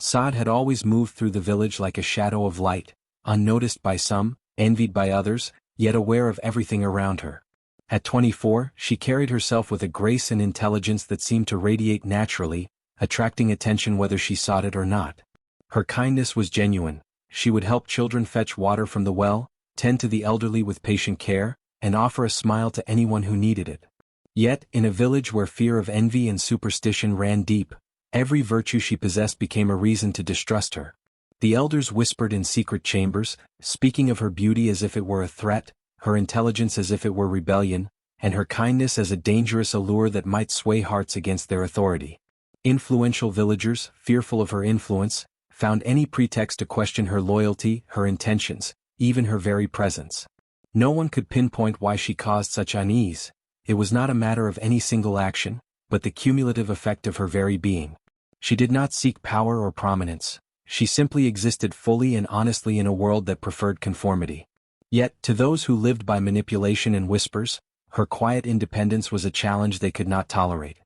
Saad had always moved through the village like a shadow of light, unnoticed by some, envied by others, yet aware of everything around her. At 24, she carried herself with a grace and intelligence that seemed to radiate naturally, attracting attention whether she sought it or not. Her kindness was genuine. She would help children fetch water from the well, tend to the elderly with patient care, and offer a smile to anyone who needed it. Yet, in a village where fear of envy and superstition ran deep, every virtue she possessed became a reason to distrust her. The elders whispered in secret chambers, speaking of her beauty as if it were a threat, her intelligence as if it were rebellion, and her kindness as a dangerous allure that might sway hearts against their authority. Influential villagers, fearful of her influence, found any pretext to question her loyalty, her intentions, even her very presence. No one could pinpoint why she caused such unease. It was not a matter of any single action, but the cumulative effect of her very being. She did not seek power or prominence. She simply existed fully and honestly in a world that preferred conformity. Yet, to those who lived by manipulation and whispers, her quiet independence was a challenge they could not tolerate.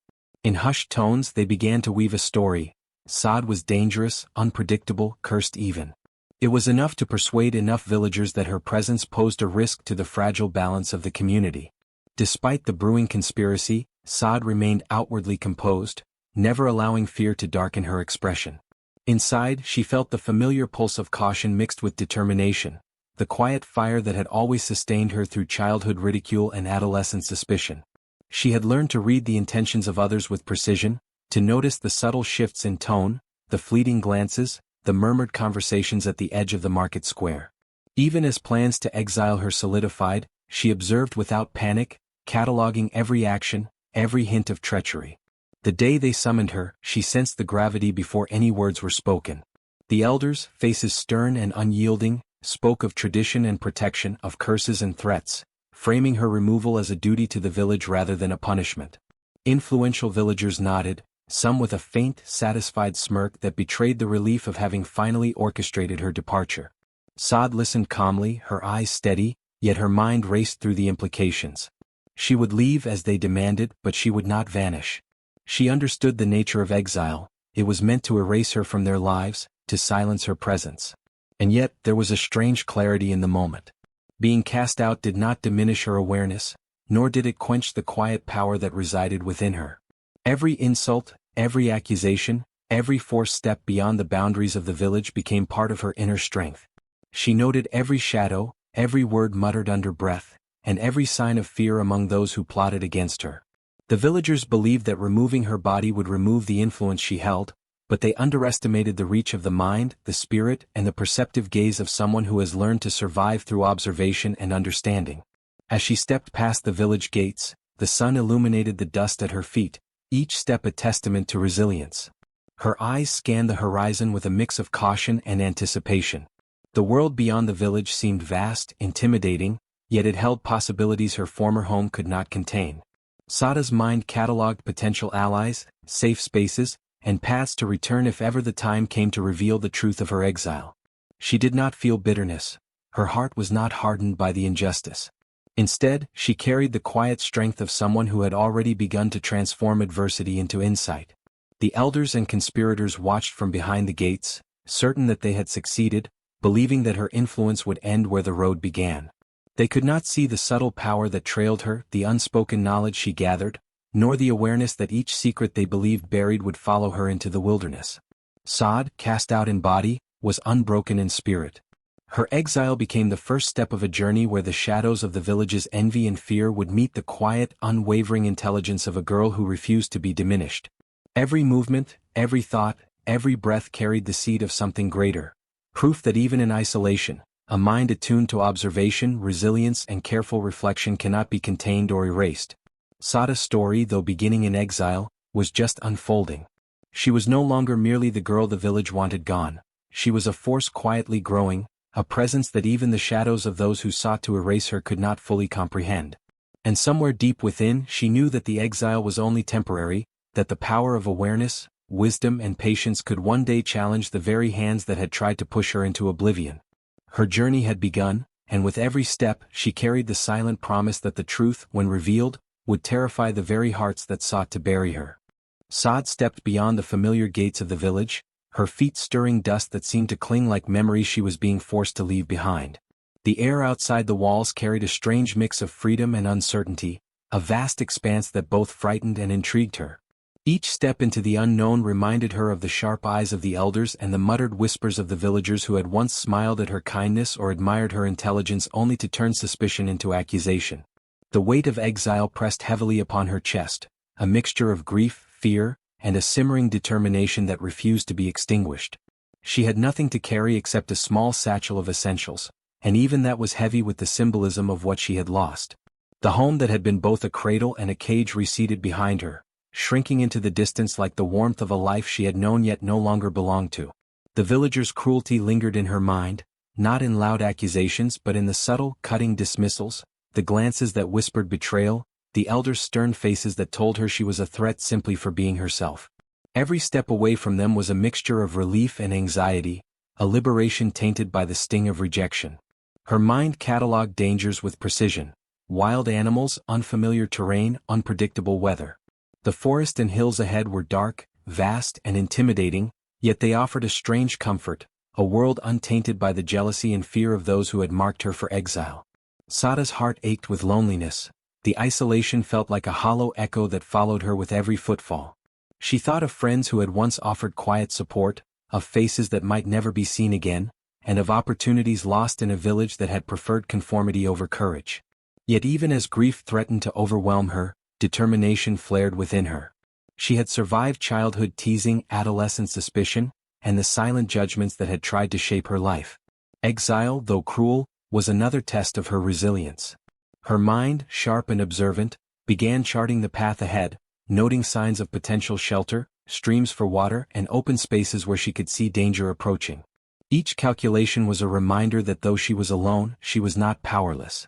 In hushed tones they began to weave a story. Saad was dangerous, unpredictable, cursed even. It was enough to persuade enough villagers that her presence posed a risk to the fragile balance of the community. Despite the brewing conspiracy, Saad remained outwardly composed, never allowing fear to darken her expression. Inside, she felt the familiar pulse of caution mixed with determination, the quiet fire that had always sustained her through childhood ridicule and adolescent suspicion. She had learned to read the intentions of others with precision, to notice the subtle shifts in tone, the fleeting glances, the murmured conversations at the edge of the market square. Even as plans to exile her solidified, she observed without panic, cataloging every action, every hint of treachery. The day they summoned her, she sensed the gravity before any words were spoken. The elders, faces stern and unyielding, spoke of tradition and protection, of curses and threats, framing her removal as a duty to the village rather than a punishment. Influential villagers nodded, some with a faint, satisfied smirk that betrayed the relief of having finally orchestrated her departure. Saad listened calmly, her eyes steady, yet her mind raced through the implications. She would leave as they demanded, but she would not vanish. She understood the nature of exile. It was meant to erase her from their lives, to silence her presence. And yet, there was a strange clarity in the moment. Being cast out did not diminish her awareness, nor did it quench the quiet power that resided within her. Every insult, every accusation, every forced step beyond the boundaries of the village became part of her inner strength. She noted every shadow, every word muttered under breath, and every sign of fear among those who plotted against her. The villagers believed that removing her body would remove the influence she held, but they underestimated the reach of the mind, the spirit, and the perceptive gaze of someone who has learned to survive through observation and understanding. As she stepped past the village gates, the sun illuminated the dust at her feet, each step a testament to resilience. Her eyes scanned the horizon with a mix of caution and anticipation. The world beyond the village seemed vast, intimidating, yet it held possibilities her former home could not contain. Saada's mind catalogued potential allies, safe spaces, and paths to return if ever the time came to reveal the truth of her exile. She did not feel bitterness. Her heart was not hardened by the injustice. Instead, she carried the quiet strength of someone who had already begun to transform adversity into insight. The elders and conspirators watched from behind the gates, certain that they had succeeded, believing that her influence would end where the road began. They could not see the subtle power that trailed her, the unspoken knowledge she gathered, nor the awareness that each secret they believed buried would follow her into the wilderness. Saad, cast out in body, was unbroken in spirit. Her exile became the first step of a journey where the shadows of the village's envy and fear would meet the quiet, unwavering intelligence of a girl who refused to be diminished. Every movement, every thought, every breath carried the seed of something greater, proof that even in isolation, a mind attuned to observation, resilience, and careful reflection cannot be contained or erased. Saada's story, though beginning in exile, was just unfolding. She was no longer merely the girl the village wanted gone. She was a force quietly growing, a presence that even the shadows of those who sought to erase her could not fully comprehend. And somewhere deep within, she knew that the exile was only temporary, that the power of awareness, wisdom, and patience could one day challenge the very hands that had tried to push her into oblivion. Her journey had begun, and with every step, she carried the silent promise that the truth, when revealed, would terrify the very hearts that sought to bury her. Saad stepped beyond the familiar gates of the village, her feet stirring dust that seemed to cling like memories she was being forced to leave behind. The air outside the walls carried a strange mix of freedom and uncertainty, a vast expanse that both frightened and intrigued her. Each step into the unknown reminded her of the sharp eyes of the elders and the muttered whispers of the villagers who had once smiled at her kindness or admired her intelligence only to turn suspicion into accusation. The weight of exile pressed heavily upon her chest, a mixture of grief, fear, and a simmering determination that refused to be extinguished. She had nothing to carry except a small satchel of essentials, and even that was heavy with the symbolism of what she had lost. The home that had been both a cradle and a cage receded behind her, shrinking into the distance like the warmth of a life she had known yet no longer belonged to. The villagers' cruelty lingered in her mind, not in loud accusations but in the subtle, cutting dismissals, the glances that whispered betrayal, the elders' stern faces that told her she was a threat simply for being herself. Every step away from them was a mixture of relief and anxiety, a liberation tainted by the sting of rejection. Her mind catalogued dangers with precision: wild animals, unfamiliar terrain, unpredictable weather. The forest and hills ahead were dark, vast, and intimidating, yet they offered a strange comfort, a world untainted by the jealousy and fear of those who had marked her for exile. Sada's heart ached with loneliness. The isolation felt like a hollow echo that followed her with every footfall. She thought of friends who had once offered quiet support, of faces that might never be seen again, and of opportunities lost in a village that had preferred conformity over courage. Yet even as grief threatened to overwhelm her, determination flared within her. She had survived childhood teasing, adolescent suspicion, and the silent judgments that had tried to shape her life. Exile, though cruel, was another test of her resilience. Her mind, sharp and observant, began charting the path ahead, noting signs of potential shelter, streams for water, and open spaces where she could see danger approaching. Each calculation was a reminder that though she was alone, she was not powerless.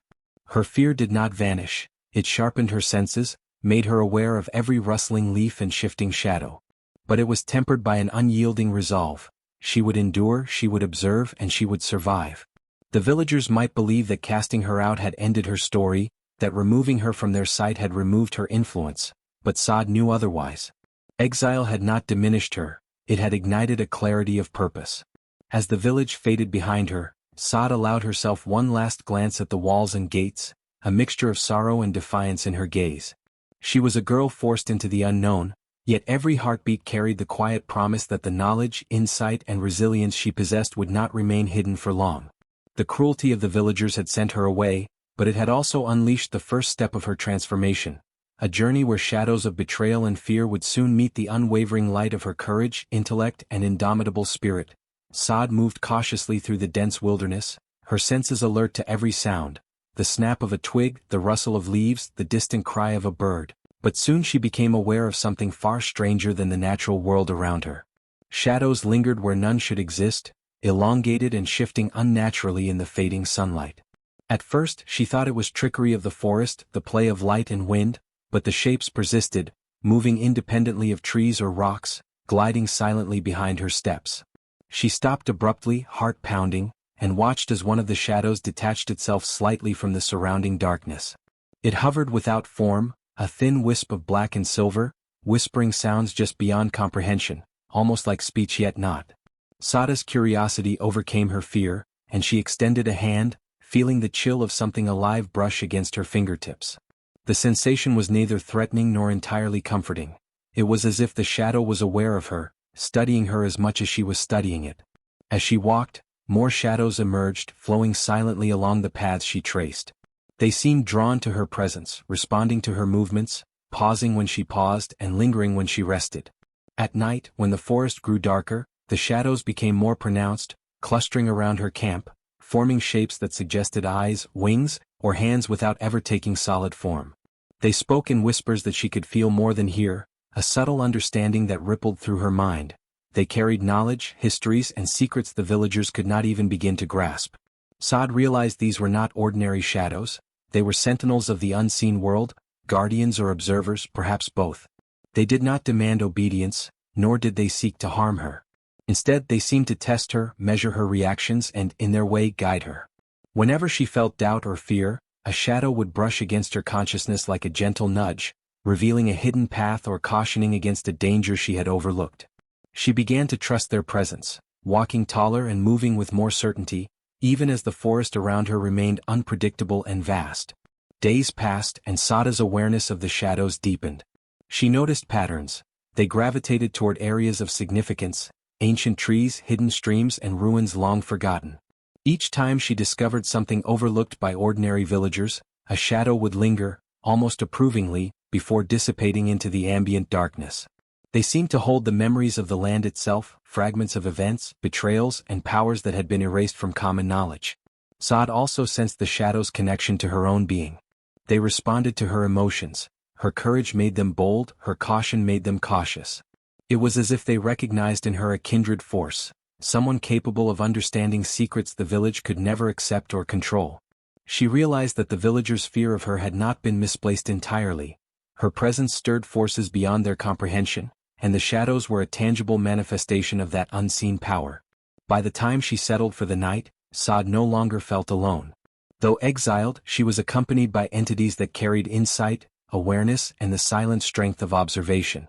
Her fear did not vanish. It sharpened her senses, made her aware of every rustling leaf and shifting shadow. But it was tempered by an unyielding resolve. She would endure, she would observe, and she would survive. The villagers might believe that casting her out had ended her story, that removing her from their sight had removed her influence, but Sod knew otherwise. Exile had not diminished her, it had ignited a clarity of purpose. As the village faded behind her, Sod allowed herself one last glance at the walls and gates, a mixture of sorrow and defiance in her gaze. She was a girl forced into the unknown, yet every heartbeat carried the quiet promise that the knowledge, insight, and resilience she possessed would not remain hidden for long. The cruelty of the villagers had sent her away, but it had also unleashed the first step of her transformation, a journey where shadows of betrayal and fear would soon meet the unwavering light of her courage, intellect, and indomitable spirit. Sod moved cautiously through the dense wilderness, her senses alert to every sound, the snap of a twig, the rustle of leaves, the distant cry of a bird. But soon she became aware of something far stranger than the natural world around her. Shadows lingered where none should exist, elongated and shifting unnaturally in the fading sunlight. At first she thought it was trickery of the forest, the play of light and wind, but the shapes persisted, moving independently of trees or rocks, gliding silently behind her steps. She stopped abruptly, heart pounding, and watched as one of the shadows detached itself slightly from the surrounding darkness. It hovered without form, a thin wisp of black and silver, whispering sounds just beyond comprehension, almost like speech yet not. Sada's curiosity overcame her fear, and she extended a hand, feeling the chill of something alive brush against her fingertips. The sensation was neither threatening nor entirely comforting. It was as if the shadow was aware of her, studying her as much as she was studying it. As she walked, more shadows emerged, flowing silently along the paths she traced. They seemed drawn to her presence, responding to her movements, pausing when she paused and lingering when she rested. At night, when the forest grew darker, the shadows became more pronounced, clustering around her camp, forming shapes that suggested eyes, wings, or hands without ever taking solid form. They spoke in whispers that she could feel more than hear, a subtle understanding that rippled through her mind. They carried knowledge, histories, and secrets the villagers could not even begin to grasp. Sod realized these were not ordinary shadows. They were sentinels of the unseen world, guardians or observers, perhaps both. They did not demand obedience, nor did they seek to harm her. Instead, they seemed to test her, measure her reactions, and, in their way, guide her. Whenever she felt doubt or fear, a shadow would brush against her consciousness like a gentle nudge, revealing a hidden path or cautioning against a danger she had overlooked. She began to trust their presence, walking taller and moving with more certainty, even as the forest around her remained unpredictable and vast. Days passed and Sada's awareness of the shadows deepened. She noticed patterns. They gravitated toward areas of significance, ancient trees, hidden streams, and ruins long forgotten. Each time she discovered something overlooked by ordinary villagers, a shadow would linger, almost approvingly, before dissipating into the ambient darkness. They seemed to hold the memories of the land itself, fragments of events, betrayals, and powers that had been erased from common knowledge. Sad also sensed the shadow's connection to her own being. They responded to her emotions. Her courage made them bold, her caution made them cautious. It was as if they recognized in her a kindred force, someone capable of understanding secrets the village could never accept or control. She realized that the villagers' fear of her had not been misplaced entirely. Her presence stirred forces beyond their comprehension, and the shadows were a tangible manifestation of that unseen power. By the time she settled for the night, Sad no longer felt alone. Though exiled, she was accompanied by entities that carried insight, awareness, and the silent strength of observation.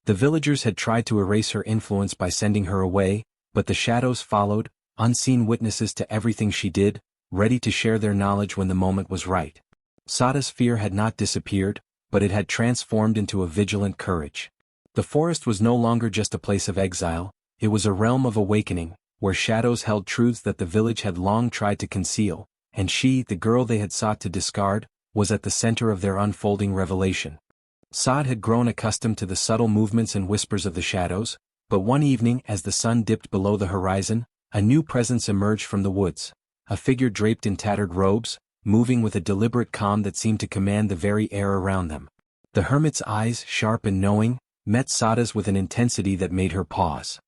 The villagers had tried to erase her influence by sending her away, but the shadows followed, unseen witnesses to everything she did, ready to share their knowledge when the moment was right. Sada's fear had not disappeared, but it had transformed into a vigilant courage. The forest was no longer just a place of exile, it was a realm of awakening, where shadows held truths that the village had long tried to conceal, and she, the girl they had sought to discard, was at the center of their unfolding revelation. Sad had grown accustomed to the subtle movements and whispers of the shadows, but one evening as the sun dipped below the horizon, a new presence emerged from the woods. A figure draped in tattered robes, moving with a deliberate calm that seemed to command the very air around them. The hermit's eyes, sharp and knowing, met Sada's with an intensity that made her pause.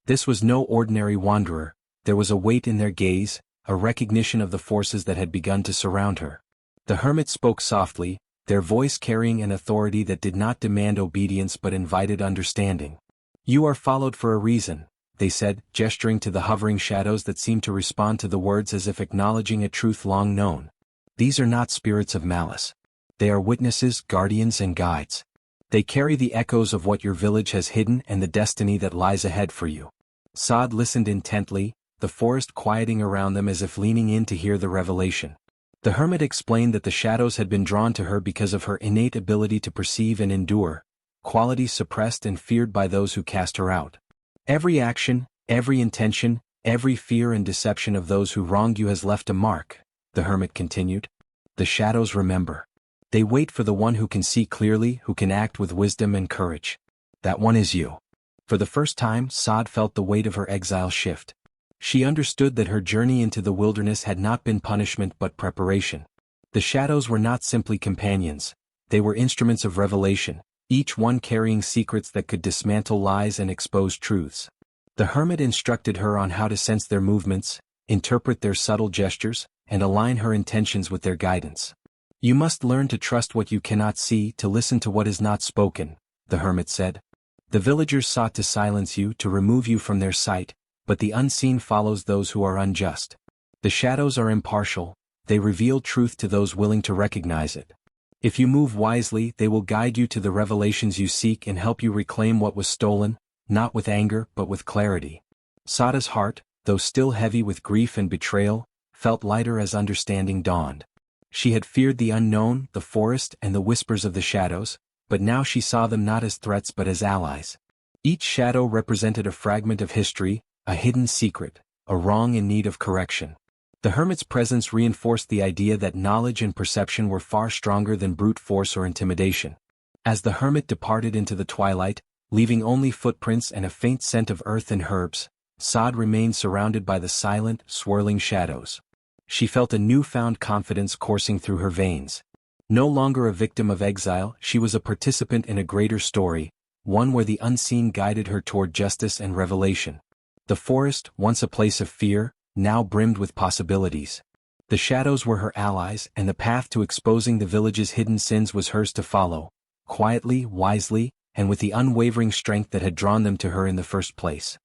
This was no ordinary wanderer, there was a weight in their gaze, a recognition of the forces that had begun to surround her. The hermit spoke softly, their voice carrying an authority that did not demand obedience but invited understanding. "You are followed for a reason," they said, gesturing to the hovering shadows that seemed to respond to the words as if acknowledging a truth long known. "These are not spirits of malice. They are witnesses, guardians, and guides. They carry the echoes of what your village has hidden and the destiny that lies ahead for you." Sad listened intently, the forest quieting around them as if leaning in to hear the revelation. The hermit explained that the shadows had been drawn to her because of her innate ability to perceive and endure, qualities suppressed and feared by those who cast her out. "Every action, every intention, every fear and deception of those who wronged you has left a mark," the hermit continued. "The shadows remember. They wait for the one who can see clearly, who can act with wisdom and courage. That one is you." For the first time, Sad felt the weight of her exile shift. She understood that her journey into the wilderness had not been punishment but preparation. The shadows were not simply companions, they were instruments of revelation, each one carrying secrets that could dismantle lies and expose truths. The hermit instructed her on how to sense their movements, interpret their subtle gestures, and align her intentions with their guidance. "You must learn to trust what you cannot see, to listen to what is not spoken," the hermit said. "The villagers sought to silence you, to remove you from their sight, but the unseen follows those who are unjust. The shadows are impartial, they reveal truth to those willing to recognize it. If you move wisely, they will guide you to the revelations you seek and help you reclaim what was stolen, not with anger but with clarity." Sada's heart, though still heavy with grief and betrayal, felt lighter as understanding dawned. She had feared the unknown, the forest, and the whispers of the shadows, but now she saw them not as threats but as allies. Each shadow represented a fragment of history, a hidden secret, a wrong in need of correction. The hermit's presence reinforced the idea that knowledge and perception were far stronger than brute force or intimidation. As the hermit departed into the twilight, leaving only footprints and a faint scent of earth and herbs, Sad remained surrounded by the silent, swirling shadows. She felt a newfound confidence coursing through her veins. No longer a victim of exile, she was a participant in a greater story, one where the unseen guided her toward justice and revelation. The forest, once a place of fear, now brimmed with possibilities. The shadows were her allies, and the path to exposing the village's hidden sins was hers to follow, quietly, wisely, and with the unwavering strength that had drawn them to her in the first place.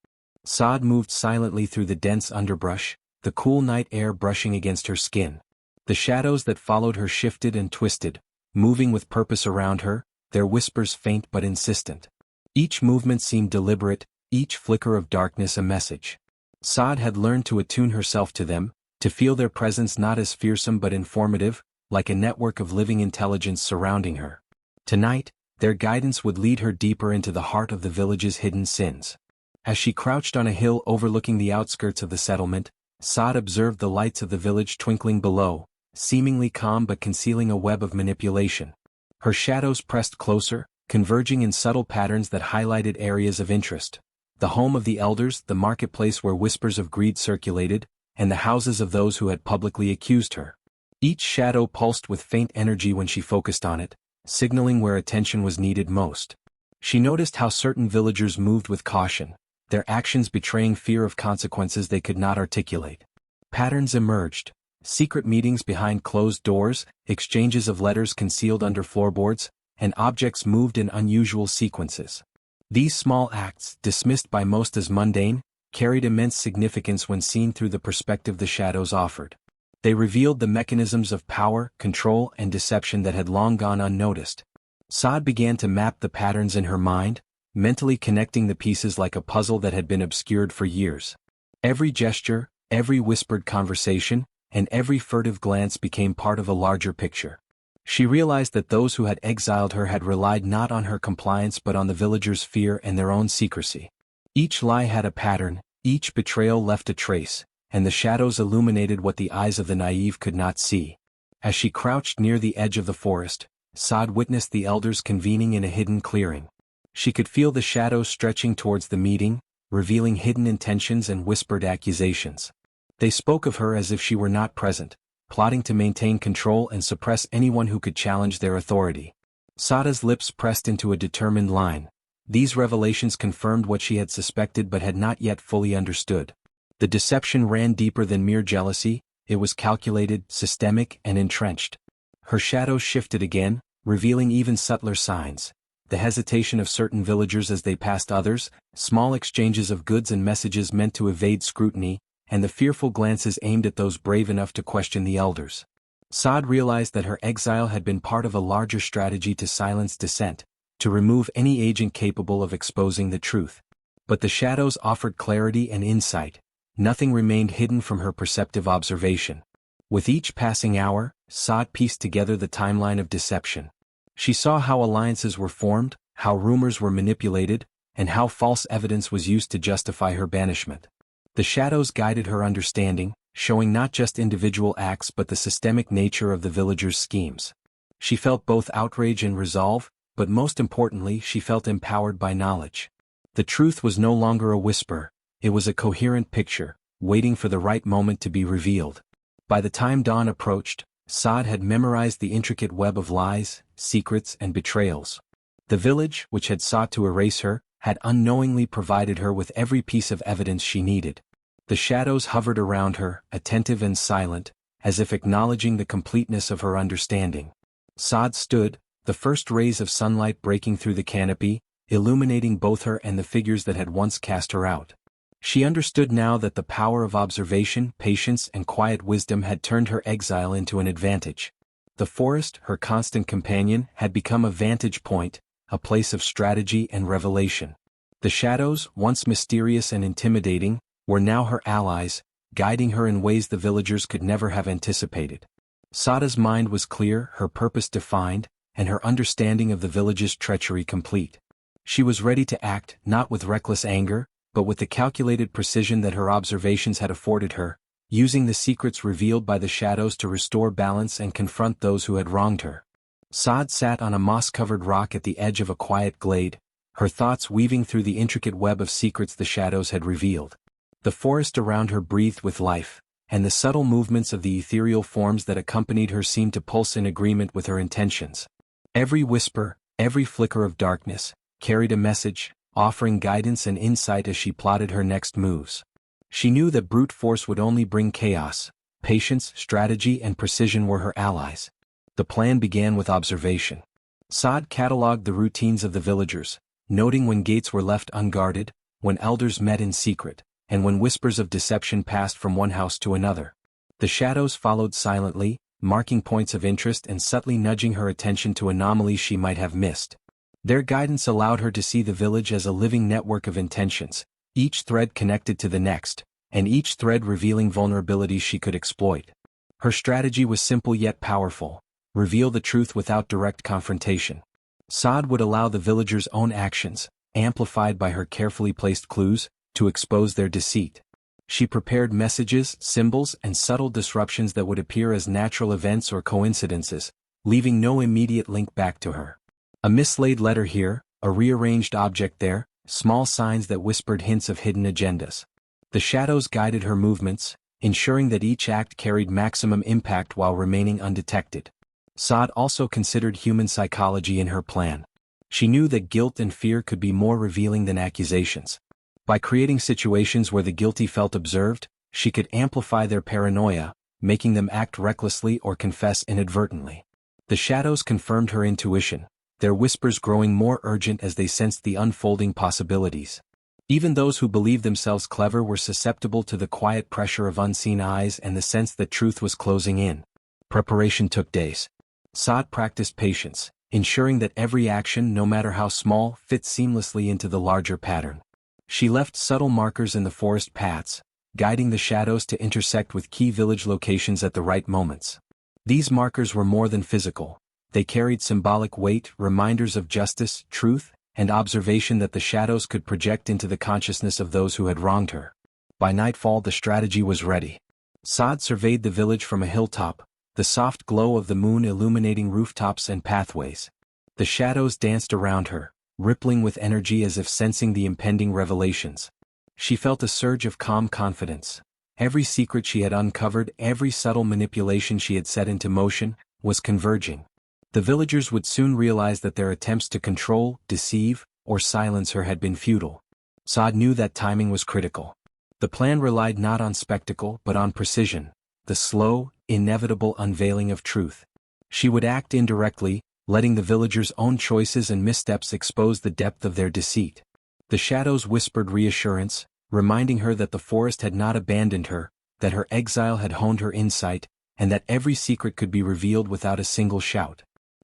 Sad moved silently through the dense underbrush, the cool night air brushing against her skin. The shadows that followed her shifted and twisted, moving with purpose around her, their whispers faint but insistent. Each movement seemed deliberate, each flicker of darkness a message. Saad had learned to attune herself to them, to feel their presence not as fearsome but informative, like a network of living intelligence surrounding her. Tonight, their guidance would lead her deeper into the heart of the village's hidden sins. As she crouched on a hill overlooking the outskirts of the settlement, Saad observed the lights of the village twinkling below, seemingly calm but concealing a web of manipulation. Her shadows pressed closer, converging in subtle patterns that highlighted areas of interest. The home of the elders, the marketplace where whispers of greed circulated, and the houses of those who had publicly accused her. Each shadow pulsed with faint energy when she focused on it, signaling where attention was needed most. She noticed how certain villagers moved with caution, their actions betraying fear of consequences they could not articulate. Patterns emerged: secret meetings behind closed doors, exchanges of letters concealed under floorboards, and objects moved in unusual sequences. These small acts, dismissed by most as mundane, carried immense significance when seen through the perspective the shadows offered. They revealed the mechanisms of power, control, and deception that had long gone unnoticed. Saad began to map the patterns in her mind, mentally connecting the pieces like a puzzle that had been obscured for years. Every gesture, every whispered conversation, and every furtive glance became part of a larger picture. She realized that those who had exiled her had relied not on her compliance but on the villagers' fear and their own secrecy. Each lie had a pattern, each betrayal left a trace, and the shadows illuminated what the eyes of the naive could not see. As she crouched near the edge of the forest, Saad witnessed the elders convening in a hidden clearing. She could feel the shadows stretching towards the meeting, revealing hidden intentions and whispered accusations. They spoke of her as if she were not present, plotting to maintain control and suppress anyone who could challenge their authority. Saada's lips pressed into a determined line. These revelations confirmed what she had suspected but had not yet fully understood. The deception ran deeper than mere jealousy, it was calculated, systemic, and entrenched. Her shadows shifted again, revealing even subtler signs: the hesitation of certain villagers as they passed others, small exchanges of goods and messages meant to evade scrutiny, and the fearful glances aimed at those brave enough to question the elders. Saad realized that her exile had been part of a larger strategy to silence dissent, to remove any agent capable of exposing the truth. But the shadows offered clarity and insight. Nothing remained hidden from her perceptive observation. With each passing hour, Saad pieced together the timeline of deception. She saw how alliances were formed, how rumors were manipulated, and how false evidence was used to justify her banishment. The shadows guided her understanding, showing not just individual acts but the systemic nature of the villagers' schemes. She felt both outrage and resolve, but most importantly she felt empowered by knowledge. The truth was no longer a whisper, it was a coherent picture, waiting for the right moment to be revealed. By the time dawn approached, Saad had memorized the intricate web of lies, secrets, and betrayals. The village, which had sought to erase her, had unknowingly provided her with every piece of evidence she needed. The shadows hovered around her, attentive and silent, as if acknowledging the completeness of her understanding. Saad stood, the first rays of sunlight breaking through the canopy, illuminating both her and the figures that had once cast her out. She understood now that the power of observation, patience, and quiet wisdom had turned her exile into an advantage. The forest, her constant companion, had become a vantage point, a place of strategy and revelation. The shadows, once mysterious and intimidating, were now her allies, guiding her in ways the villagers could never have anticipated. Saada's mind was clear, her purpose defined, and her understanding of the village's treachery complete. She was ready to act, not with reckless anger, but with the calculated precision that her observations had afforded her, using the secrets revealed by the shadows to restore balance and confront those who had wronged her. Saad sat on a moss-covered rock at the edge of a quiet glade, her thoughts weaving through the intricate web of secrets the shadows had revealed. The forest around her breathed with life, and the subtle movements of the ethereal forms that accompanied her seemed to pulse in agreement with her intentions. Every whisper, every flicker of darkness, carried a message, offering guidance and insight as she plotted her next moves. She knew that brute force would only bring chaos. Patience, strategy, and precision were her allies. The plan began with observation. Saad catalogued the routines of the villagers, noting when gates were left unguarded, when elders met in secret, and when whispers of deception passed from one house to another. The shadows followed silently, marking points of interest and subtly nudging her attention to anomalies she might have missed. Their guidance allowed her to see the village as a living network of intentions, each thread connected to the next, and each thread revealing vulnerabilities she could exploit. Her strategy was simple yet powerful: reveal the truth without direct confrontation. Saad would allow the villagers' own actions, amplified by her carefully placed clues, to expose their deceit. She prepared messages, symbols, and subtle disruptions that would appear as natural events or coincidences, leaving no immediate link back to her. A mislaid letter here, a rearranged object there, small signs that whispered hints of hidden agendas. The shadows guided her movements, ensuring that each act carried maximum impact while remaining undetected. Saad also considered human psychology in her plan. She knew that guilt and fear could be more revealing than accusations. By creating situations where the guilty felt observed, she could amplify their paranoia, making them act recklessly or confess inadvertently. The shadows confirmed her intuition, their whispers growing more urgent as they sensed the unfolding possibilities. Even those who believed themselves clever were susceptible to the quiet pressure of unseen eyes and the sense that truth was closing in. Preparation took days. Saad practiced patience, ensuring that every action, no matter how small, fit seamlessly into the larger pattern. She left subtle markers in the forest paths, guiding the shadows to intersect with key village locations at the right moments. These markers were more than physical. They carried symbolic weight, reminders of justice, truth, and observation that the shadows could project into the consciousness of those who had wronged her. By nightfall the strategy was ready. Saad surveyed the village from a hilltop, the soft glow of the moon illuminating rooftops and pathways. The shadows danced around her, rippling with energy as if sensing the impending revelations. She felt a surge of calm confidence. Every secret she had uncovered, every subtle manipulation she had set into motion, was converging. The villagers would soon realize that their attempts to control, deceive, or silence her had been futile. Saad knew that timing was critical. The plan relied not on spectacle but on precision, the slow, inevitable unveiling of truth. She would act indirectly, letting the villagers' own choices and missteps expose the depth of their deceit. The shadows whispered reassurance, reminding her that the forest had not abandoned her, that her exile had honed her insight, and that every secret could be revealed without a single shout.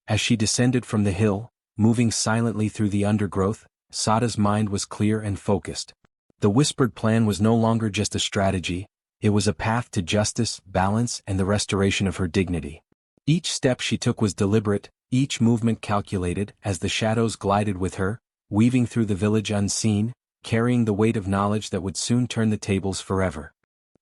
As she descended from the hill, moving silently through the undergrowth, Saada's mind was clear and focused. The whispered plan was no longer just a strategy, it was a path to justice, balance, and the restoration of her dignity. Each step she took was deliberate, each movement calculated, as the shadows glided with her, weaving through the village unseen, carrying the weight of knowledge that would soon turn the tables forever.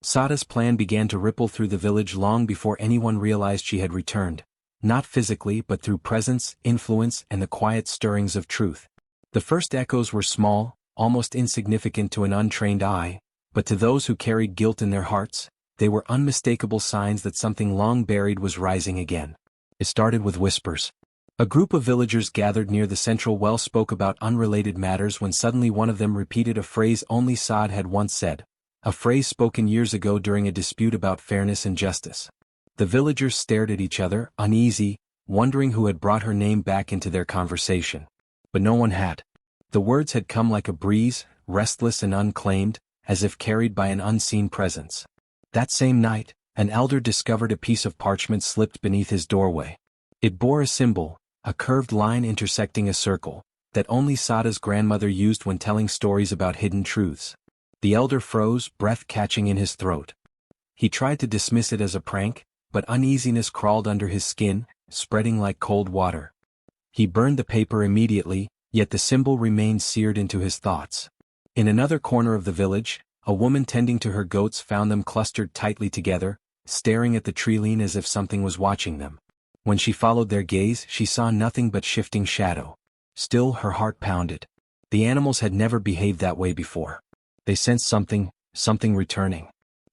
Saada's plan began to ripple through the village long before anyone realized she had returned. Not physically but through presence, influence, and the quiet stirrings of truth. The first echoes were small, almost insignificant to an untrained eye, but to those who carried guilt in their hearts, they were unmistakable signs that something long buried was rising again. It started with whispers. A group of villagers gathered near the central well spoke about unrelated matters when suddenly one of them repeated a phrase only Saad had once said, a phrase spoken years ago during a dispute about fairness and justice. The villagers stared at each other, uneasy, wondering who had brought her name back into their conversation. But no one had. The words had come like a breeze, restless and unclaimed, as if carried by an unseen presence. That same night, an elder discovered a piece of parchment slipped beneath his doorway. It bore a symbol, a curved line intersecting a circle, that only Saada's grandmother used when telling stories about hidden truths. The elder froze, breath catching in his throat. He tried to dismiss it as a prank, but uneasiness crawled under his skin, spreading like cold water. He burned the paper immediately, yet the symbol remained seared into his thoughts. In another corner of the village, a woman tending to her goats found them clustered tightly together, staring at the treeline as if something was watching them. When she followed their gaze, she saw nothing but shifting shadow. Still, her heart pounded. The animals had never behaved that way before. They sensed something returning.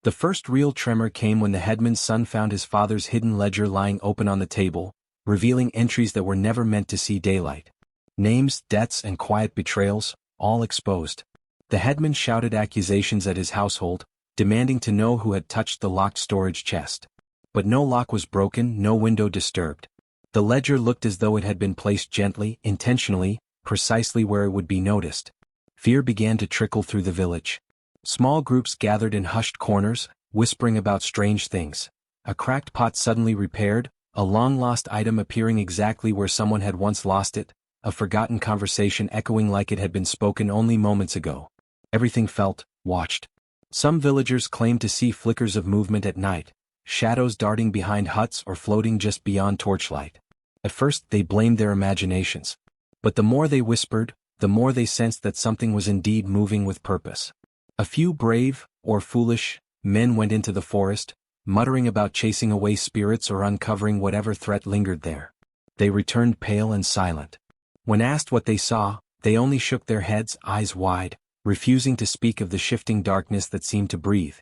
The first real tremor came when the headman's son found his father's hidden ledger lying open on the table, revealing entries that were never meant to see daylight. Names, debts, and quiet betrayals, all exposed. The headman shouted accusations at his household, demanding to know who had touched the locked storage chest. But no lock was broken, no window disturbed. The ledger looked as though it had been placed gently, intentionally, precisely where it would be noticed. Fear began to trickle through the village. Small groups gathered in hushed corners, whispering about strange things. A cracked pot suddenly repaired, a long-lost item appearing exactly where someone had once lost it, a forgotten conversation echoing like it had been spoken only moments ago. Everything felt watched. Some villagers claimed to see flickers of movement at night, shadows darting behind huts or floating just beyond torchlight. At first they blamed their imaginations. But the more they whispered, the more they sensed that something was indeed moving with purpose. A few brave, or foolish, men went into the forest, muttering about chasing away spirits or uncovering whatever threat lingered there. They returned pale and silent. When asked what they saw, they only shook their heads, eyes wide, refusing to speak of the shifting darkness that seemed to breathe.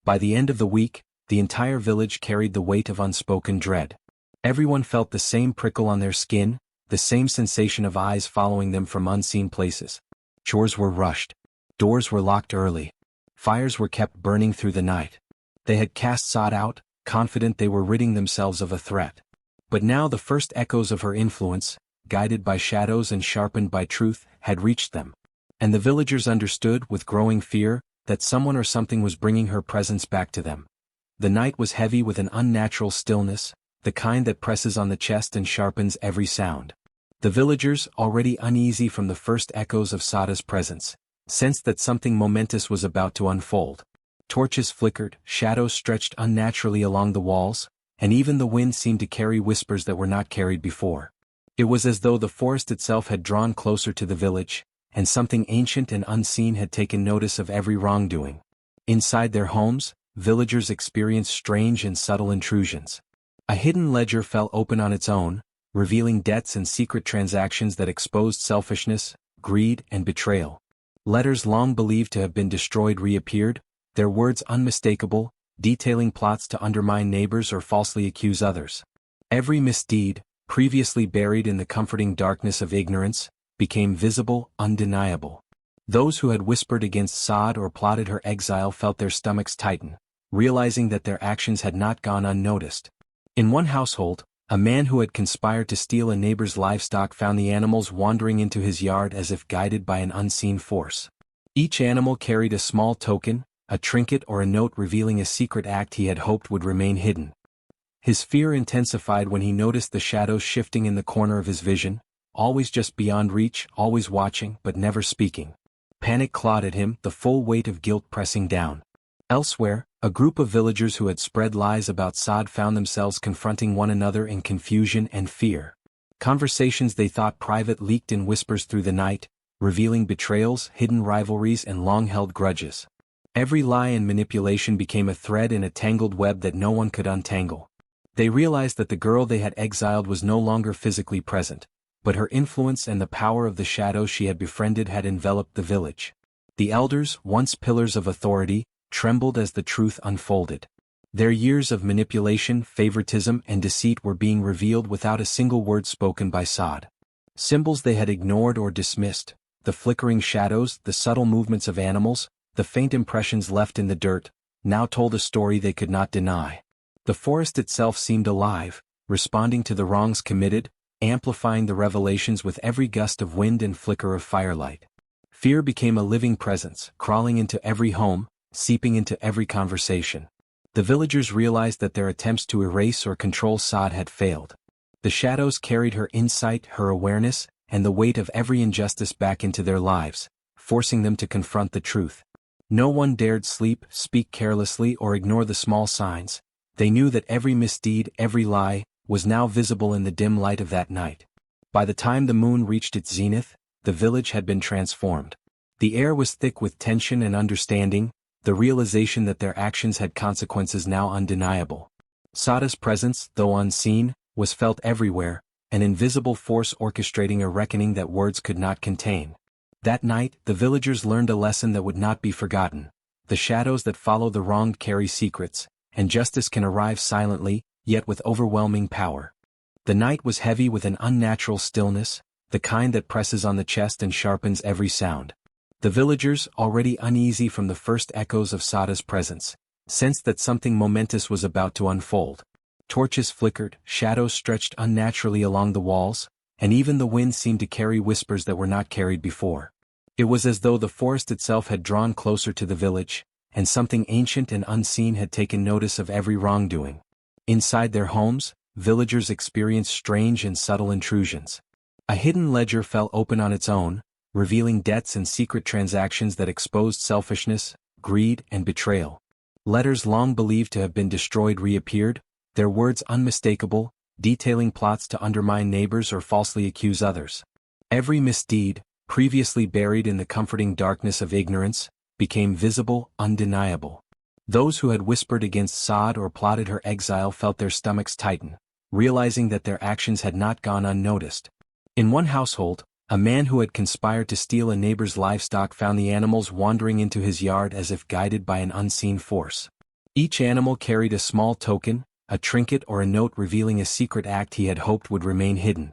By the end of the week, the entire village carried the weight of unspoken dread. Everyone felt the same prickle on their skin, the same sensation of eyes following them from unseen places. Chores were rushed. Doors were locked early. Fires were kept burning through the night. They had cast Sod out, confident they were ridding themselves of a threat. But now the first echoes of her influence, guided by shadows and sharpened by truth, had reached them. And the villagers understood with growing fear that someone or something was bringing her presence back to them. The night was heavy with an unnatural stillness, the kind that presses on the chest and sharpens every sound. The villagers, already uneasy from the first echoes of Sada's presence, sensed that something momentous was about to unfold. Torches flickered, shadows stretched unnaturally along the walls, and even the wind seemed to carry whispers that were not carried before. It was as though the forest itself had drawn closer to the village, and something ancient and unseen had taken notice of every wrongdoing. Inside their homes, villagers experienced strange and subtle intrusions. A hidden ledger fell open on its own, revealing debts and secret transactions that exposed selfishness, greed, and betrayal. Letters long believed to have been destroyed reappeared, their words unmistakable, detailing plots to undermine neighbors or falsely accuse others. Every misdeed, previously buried in the comforting darkness of ignorance, became visible, undeniable. Those who had whispered against Sod or plotted her exile felt their stomachs tighten, realizing that their actions had not gone unnoticed. In one household, a man who had conspired to steal a neighbor's livestock found the animals wandering into his yard as if guided by an unseen force. Each animal carried a small token, a trinket or a note revealing a secret act he had hoped would remain hidden. His fear intensified when he noticed the shadows shifting in the corner of his vision, always just beyond reach, always watching but never speaking. Panic clawed at him, the full weight of guilt pressing down. Elsewhere, a group of villagers who had spread lies about Sod found themselves confronting one another in confusion and fear. Conversations they thought private leaked in whispers through the night, revealing betrayals, hidden rivalries, and long-held grudges. Every lie and manipulation became a thread in a tangled web that no one could untangle. They realized that the girl they had exiled was no longer physically present, but her influence and the power of the shadows she had befriended had enveloped the village. The elders, once pillars of authority, trembled as the truth unfolded. Their years of manipulation, favoritism, and deceit were being revealed without a single word spoken by Sod. Symbols they had ignored or dismissed, the flickering shadows, the subtle movements of animals, the faint impressions left in the dirt, now told a story they could not deny. The forest itself seemed alive, responding to the wrongs committed, amplifying the revelations with every gust of wind and flicker of firelight. Fear became a living presence, crawling into every home, seeping into every conversation. The villagers realized that their attempts to erase or control Sod had failed. The shadows carried her insight, her awareness, and the weight of every injustice back into their lives, forcing them to confront the truth. No one dared sleep, speak carelessly, or ignore the small signs. They knew that every misdeed, every lie, was now visible in the dim light of that night. By the time the moon reached its zenith, the village had been transformed. The air was thick with tension and understanding, the realization that their actions had consequences now undeniable. Sada's presence, though unseen, was felt everywhere, an invisible force orchestrating a reckoning that words could not contain. That night, the villagers learned a lesson that would not be forgotten. The shadows that follow the wronged carry secrets, and justice can arrive silently, yet with overwhelming power. The night was heavy with an unnatural stillness, the kind that presses on the chest and sharpens every sound. The villagers, already uneasy from the first echoes of Sada's presence, sensed that something momentous was about to unfold. Torches flickered, shadows stretched unnaturally along the walls, and even the wind seemed to carry whispers that were not carried before. It was as though the forest itself had drawn closer to the village, and something ancient and unseen had taken notice of every wrongdoing. Inside their homes, villagers experienced strange and subtle intrusions. A hidden ledger fell open on its own, revealing debts and secret transactions that exposed selfishness, greed, and betrayal. Letters long believed to have been destroyed reappeared, their words unmistakable, detailing plots to undermine neighbors or falsely accuse others. Every misdeed, previously buried in the comforting darkness of ignorance, became visible, undeniable. Those who had whispered against Sod or plotted her exile felt their stomachs tighten, realizing that their actions had not gone unnoticed. In one household, a man who had conspired to steal a neighbor's livestock found the animals wandering into his yard as if guided by an unseen force. Each animal carried a small token, a trinket or a note revealing a secret act he had hoped would remain hidden.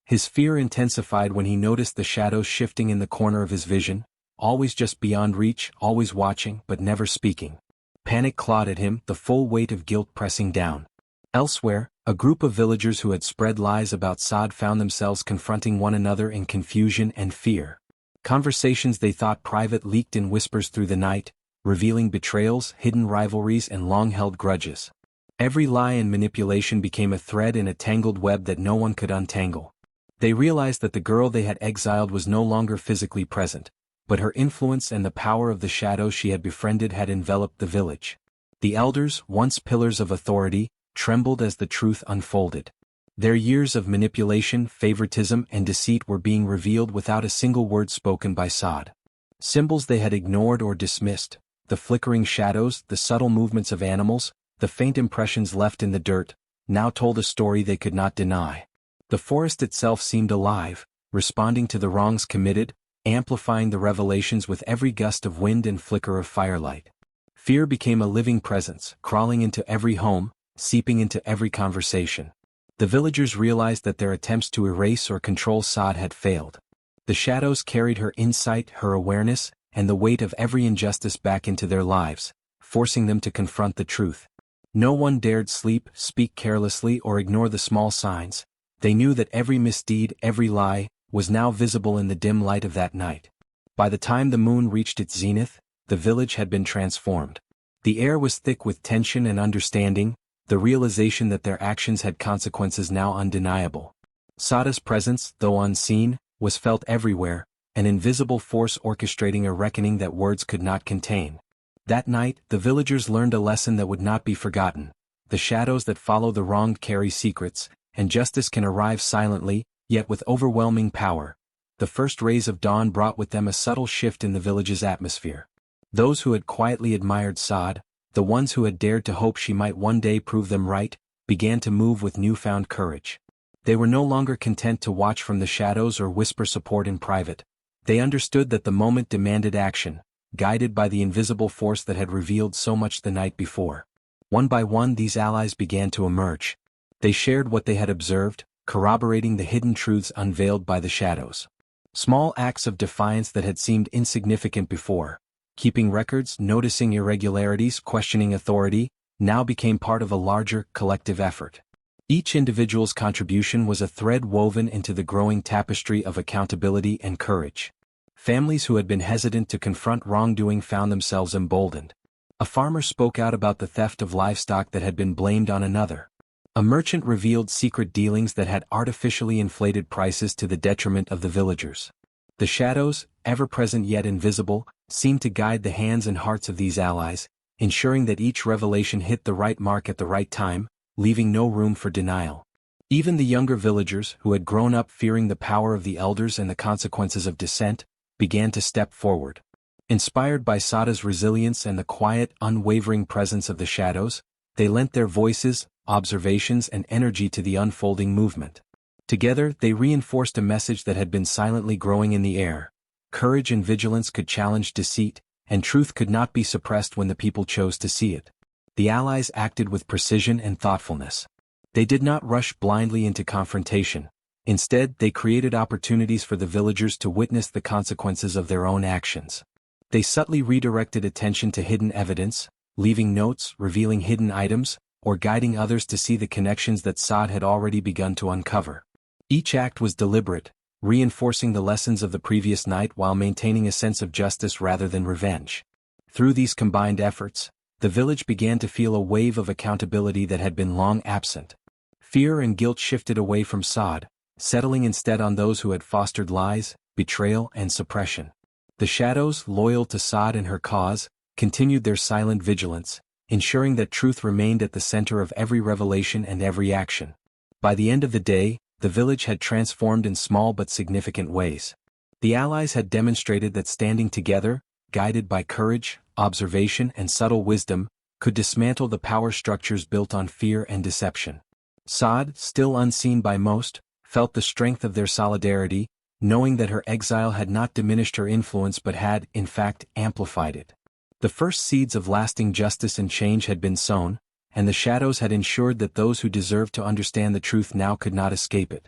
His fear intensified when he noticed the shadows shifting in the corner of his vision, always just beyond reach, always watching but never speaking. Panic clawed at him, the full weight of guilt pressing down. Elsewhere, a group of villagers who had spread lies about Sod found themselves confronting one another in confusion and fear. Conversations they thought private leaked in whispers through the night, revealing betrayals, hidden rivalries, and long-held grudges. Every lie and manipulation became a thread in a tangled web that no one could untangle. They realized that the girl they had exiled was no longer physically present, but her influence and the power of the shadows she had befriended had enveloped the village. The elders, once pillars of authority, trembled as the truth unfolded. Their years of manipulation, favoritism, and deceit were being revealed without a single word spoken by Sod. Symbols they had ignored or dismissed, the flickering shadows, the subtle movements of animals, the faint impressions left in the dirt, now told a story they could not deny. The forest itself seemed alive, responding to the wrongs committed, amplifying the revelations with every gust of wind and flicker of firelight. Fear became a living presence, crawling into every home, seeping into every conversation. The villagers realized that their attempts to erase or control Sod had failed. The shadows carried her insight, her awareness, and the weight of every injustice back into their lives, forcing them to confront the truth. No one dared sleep, speak carelessly, or ignore the small signs. They knew that every misdeed, every lie, was now visible in the dim light of that night. By the time the moon reached its zenith, the village had been transformed. The air was thick with tension and understanding, the realization that their actions had consequences now undeniable. Sod's presence, though unseen, was felt everywhere, an invisible force orchestrating a reckoning that words could not contain. That night, the villagers learned a lesson that would not be forgotten. The shadows that follow the wronged carry secrets, and justice can arrive silently, yet with overwhelming power. The first rays of dawn brought with them a subtle shift in the village's atmosphere. Those who had quietly admired Sod, the ones who had dared to hope she might one day prove them right, began to move with newfound courage. They were no longer content to watch from the shadows or whisper support in private. They understood that the moment demanded action, guided by the invisible force that had revealed so much the night before. One by one these allies began to emerge. They shared what they had observed, corroborating the hidden truths unveiled by the shadows. Small acts of defiance that had seemed insignificant before, keeping records, noticing irregularities, questioning authority, now became part of a larger, collective effort. Each individual's contribution was a thread woven into the growing tapestry of accountability and courage. Families who had been hesitant to confront wrongdoing found themselves emboldened. A farmer spoke out about the theft of livestock that had been blamed on another. A merchant revealed secret dealings that had artificially inflated prices to the detriment of the villagers. The shadows, ever present yet invisible, seemed to guide the hands and hearts of these allies, ensuring that each revelation hit the right mark at the right time, leaving no room for denial. Even the younger villagers, who had grown up fearing the power of the elders and the consequences of dissent, began to step forward. Inspired by Sada's resilience and the quiet, unwavering presence of the shadows, they lent their voices, observations, and energy to the unfolding movement. Together, they reinforced a message that had been silently growing in the air. Courage and vigilance could challenge deceit, and truth could not be suppressed when the people chose to see it. The allies acted with precision and thoughtfulness. They did not rush blindly into confrontation. Instead, they created opportunities for the villagers to witness the consequences of their own actions. They subtly redirected attention to hidden evidence, leaving notes, revealing hidden items, or guiding others to see the connections that Sod had already begun to uncover. Each act was deliberate, reinforcing the lessons of the previous night while maintaining a sense of justice rather than revenge. Through these combined efforts, the village began to feel a wave of accountability that had been long absent. Fear and guilt shifted away from Sod, settling instead on those who had fostered lies, betrayal and suppression. The shadows, loyal to Sod and her cause, continued their silent vigilance, ensuring that truth remained at the center of every revelation and every action. By the end of the day, the village had transformed in small but significant ways. The allies had demonstrated that standing together, guided by courage, observation and subtle wisdom, could dismantle the power structures built on fear and deception. Sod, still unseen by most, felt the strength of their solidarity, knowing that her exile had not diminished her influence but had, in fact, amplified it. The first seeds of lasting justice and change had been sown, and the shadows had ensured that those who deserved to understand the truth now could not escape it.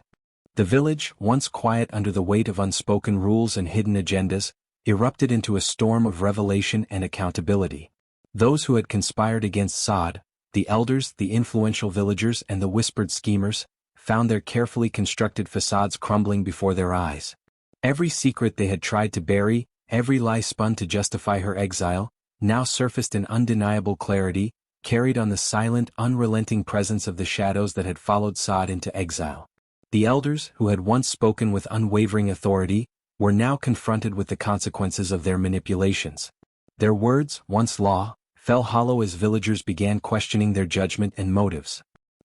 The village, once quiet under the weight of unspoken rules and hidden agendas, erupted into a storm of revelation and accountability. Those who had conspired against Sod, the elders, the influential villagers and the whispered schemers, found their carefully constructed facades crumbling before their eyes. Every secret they had tried to bury, every lie spun to justify her exile, now surfaced in undeniable clarity, carried on the silent, unrelenting presence of the shadows that had followed Sod into exile. The elders, who had once spoken with unwavering authority, were now confronted with the consequences of their manipulations. Their words, once law, fell hollow as villagers began questioning their judgment and motives.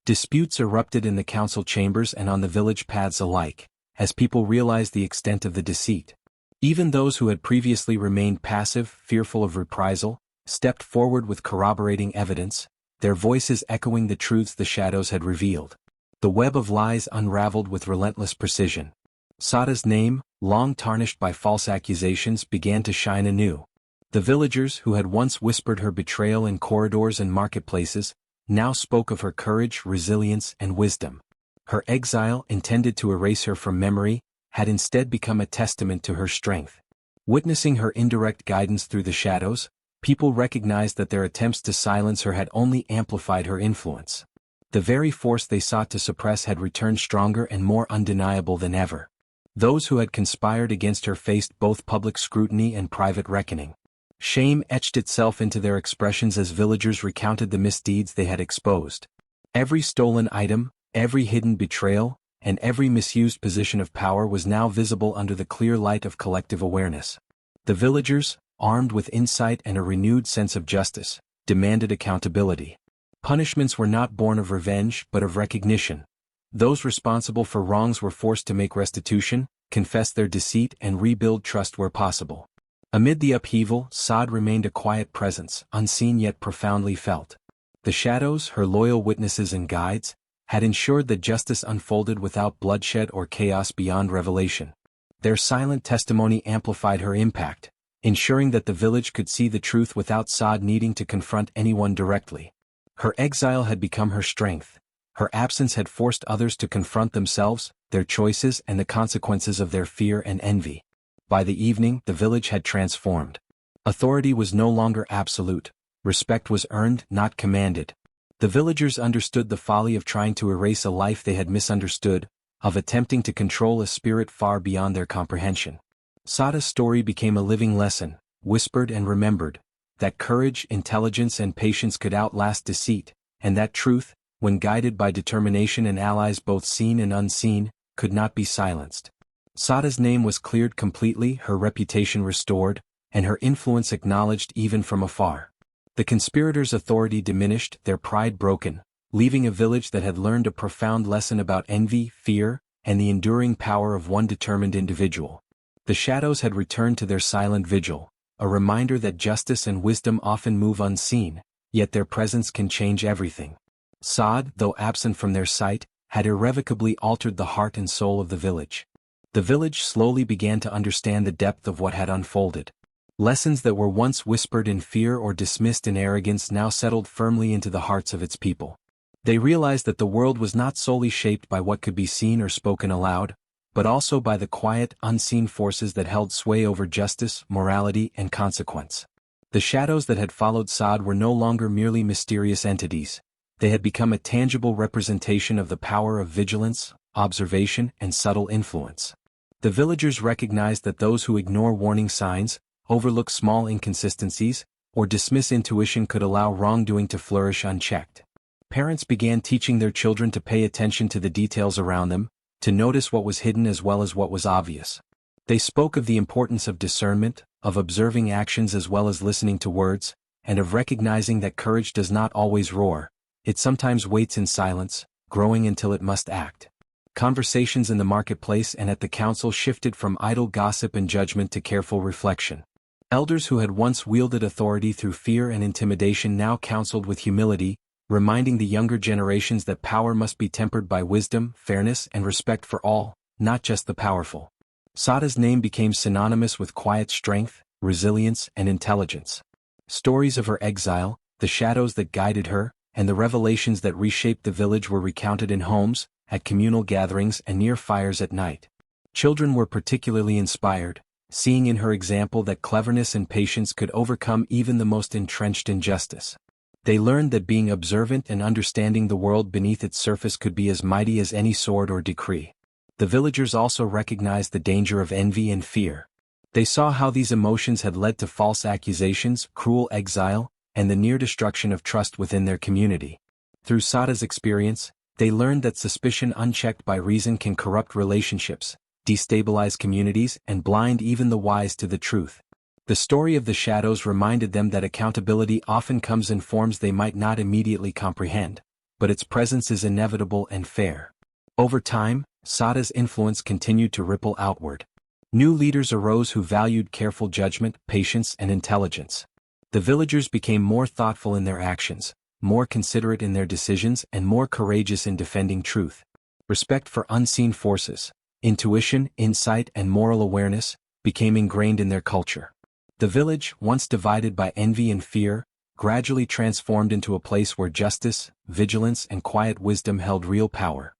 Disputes erupted in the council chambers and on the village paths alike, as people realized the extent of the deceit. Even those who had previously remained passive, fearful of reprisal, stepped forward with corroborating evidence, their voices echoing the truths the shadows had revealed. The web of lies unraveled with relentless precision. Sada's name, long tarnished by false accusations, began to shine anew. The villagers who had once whispered her betrayal in corridors and marketplaces, now spoke of her courage, resilience, and wisdom. Her exile, intended to erase her from memory, had instead become a testament to her strength. Witnessing her indirect guidance through the shadows, people recognized that their attempts to silence her had only amplified her influence. The very force they sought to suppress had returned stronger and more undeniable than ever. Those who had conspired against her faced both public scrutiny and private reckoning. Shame etched itself into their expressions as villagers recounted the misdeeds they had exposed. Every stolen item, every hidden betrayal, and every misused position of power was now visible under the clear light of collective awareness. The villagers, armed with insight and a renewed sense of justice, demanded accountability. Punishments were not born of revenge but of recognition. Those responsible for wrongs were forced to make restitution, confess their deceit and rebuild trust where possible. Amid the upheaval, Sod remained a quiet presence, unseen yet profoundly felt. The shadows, her loyal witnesses and guides, had ensured that justice unfolded without bloodshed or chaos beyond revelation. Their silent testimony amplified her impact, ensuring that the village could see the truth without Sod needing to confront anyone directly. Her exile had become her strength. Her absence had forced others to confront themselves, their choices and the consequences of their fear and envy. By the evening, the village had transformed. Authority was no longer absolute. Respect was earned, not commanded. The villagers understood the folly of trying to erase a life they had misunderstood, of attempting to control a spirit far beyond their comprehension. Sada's story became a living lesson, whispered and remembered, that courage, intelligence and patience could outlast deceit, and that truth, when guided by determination and allies both seen and unseen, could not be silenced. Sada's name was cleared completely, her reputation restored, and her influence acknowledged even from afar. The conspirators' authority diminished, their pride broken, leaving a village that had learned a profound lesson about envy, fear, and the enduring power of one determined individual. The shadows had returned to their silent vigil, a reminder that justice and wisdom often move unseen, yet their presence can change everything. Sod, though absent from their sight, had irrevocably altered the heart and soul of the village. The village slowly began to understand the depth of what had unfolded. Lessons that were once whispered in fear or dismissed in arrogance now settled firmly into the hearts of its people. They realized that the world was not solely shaped by what could be seen or spoken aloud, but also by the quiet, unseen forces that held sway over justice, morality, and consequence. The shadows that had followed Sod were no longer merely mysterious entities. They had become a tangible representation of the power of vigilance, observation, and subtle influence. The villagers recognized that those who ignore warning signs, overlook small inconsistencies, or dismiss intuition could allow wrongdoing to flourish unchecked. Parents began teaching their children to pay attention to the details around them, to notice what was hidden as well as what was obvious. They spoke of the importance of discernment, of observing actions as well as listening to words, and of recognizing that courage does not always roar, it sometimes waits in silence, growing until it must act. Conversations in the marketplace and at the council shifted from idle gossip and judgment to careful reflection. Elders who had once wielded authority through fear and intimidation now counseled with humility, reminding the younger generations that power must be tempered by wisdom, fairness, and respect for all, not just the powerful. Sada's name became synonymous with quiet strength, resilience, and intelligence. Stories of her exile, the shadows that guided her, and the revelations that reshaped the village were recounted in homes, at communal gatherings, and near fires at night. Children were particularly inspired, seeing in her example that cleverness and patience could overcome even the most entrenched injustice. They learned that being observant and understanding the world beneath its surface could be as mighty as any sword or decree. The villagers also recognized the danger of envy and fear. They saw how these emotions had led to false accusations, cruel exile, and the near destruction of trust within their community. Through Sada's experience, they learned that suspicion unchecked by reason can corrupt relationships, destabilize communities, and blind even the wise to the truth. The story of the shadows reminded them that accountability often comes in forms they might not immediately comprehend, but its presence is inevitable and fair. Over time, Sada's influence continued to ripple outward. New leaders arose who valued careful judgment, patience, and intelligence. The villagers became more thoughtful in their actions, more considerate in their decisions, and more courageous in defending truth. Respect for unseen forces, intuition, insight, and moral awareness became ingrained in their culture. The village, once divided by envy and fear, gradually transformed into a place where justice, vigilance, and quiet wisdom held real power.